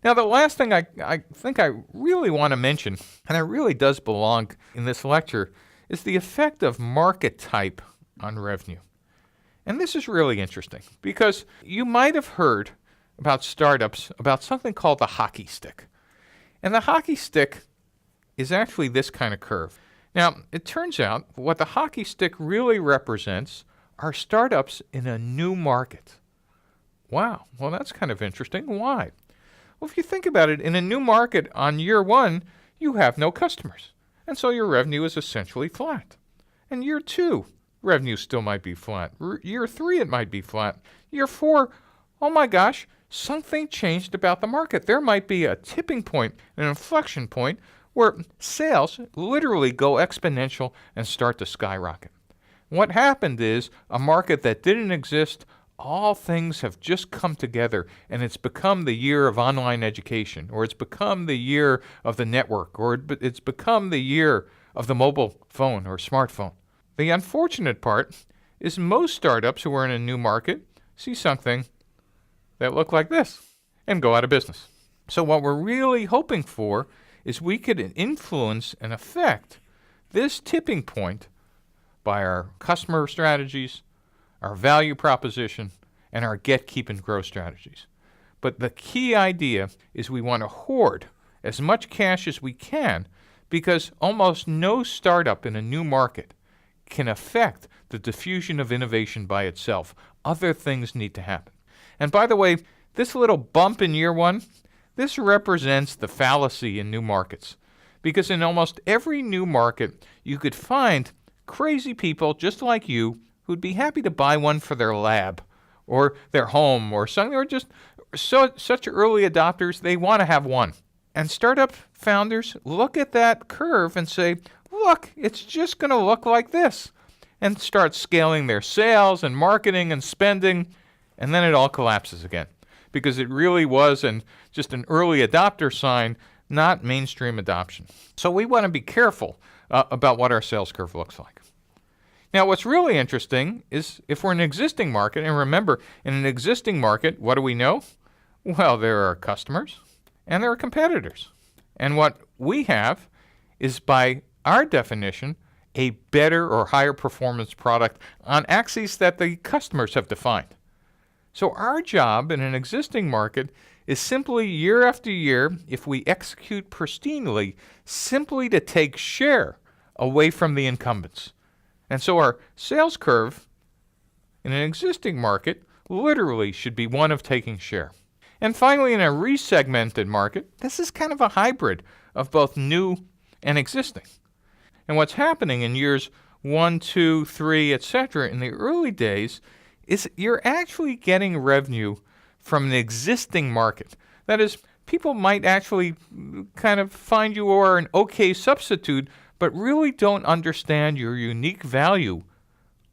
Now, the last thing I think I really want to mention, and it really does belong in this lecture, is the effect of market type on revenue. And this is really interesting because you might have heard about startups about something called the hockey stick. And the hockey stick is actually this kind of curve. Now, it turns out what the hockey stick really represents are startups in a new market. Wow, well, that's kind of interesting. Why? Well, if you think about it, in a new market on year one, you have no customers. And so your revenue is essentially flat. And year two, revenue still might be flat. Year three, it might be flat. Year four, oh my gosh, something changed about the market. There might be a tipping point, an inflection point, where sales literally go exponential and start to skyrocket. What happened is a market that didn't exist, all things have just come together, and it's become the year of online education, or it's become the year of the network, or it's become the year of the mobile phone or smartphone. The unfortunate part is most startups who are in a new market see something that look like this and go out of business. So what we're really hoping for is we could influence and affect this tipping point by our customer strategies, our value proposition, and our get, keep, and grow strategies. But the key idea is we want to hoard as much cash as we can because almost no startup in a new market can affect the diffusion of innovation by itself. Other things need to happen. And by the way, this little bump in year one, this represents the fallacy in new markets. Because in almost every new market, you could find crazy people just like you who'd be happy to buy one for their lab or their home or something, or just such early adopters, they want to have one. And startup founders look at that curve and say, look, it's just going to look like this, and start scaling their sales and marketing and spending, and then it all collapses again because it really was just an early adopter sign, not mainstream adoption. So we want to be careful about what our sales curve looks like. Now, what's really interesting is if we're in an existing market, and remember, in an existing market, what do we know? Well, there are customers and there are competitors. And what we have is, by our definition, a better or higher performance product on axes that the customers have defined. So our job in an existing market is simply year after year, if we execute pristinely, simply to take share away from the incumbents. And so our sales curve in an existing market literally should be one of taking share. And finally, in a resegmented market, this is kind of a hybrid of both new and existing. And what's happening in years 1, 2, 3, etc., in the early days, is you're actually getting revenue from an existing market. That is, people might actually kind of find you are an okay substitute, but really don't understand your unique value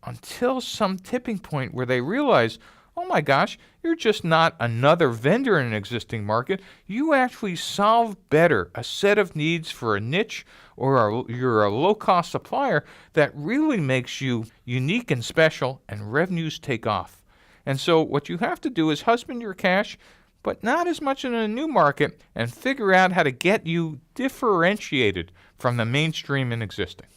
until some tipping point where they realize, oh my gosh, you're just not another vendor in an existing market. You actually solve better a set of needs for a niche, or you're a low-cost supplier that really makes you unique and special, and revenues take off. And so what you have to do is husband your cash, but not as much in a new market, and figure out how to get you differentiated from the mainstream in existing.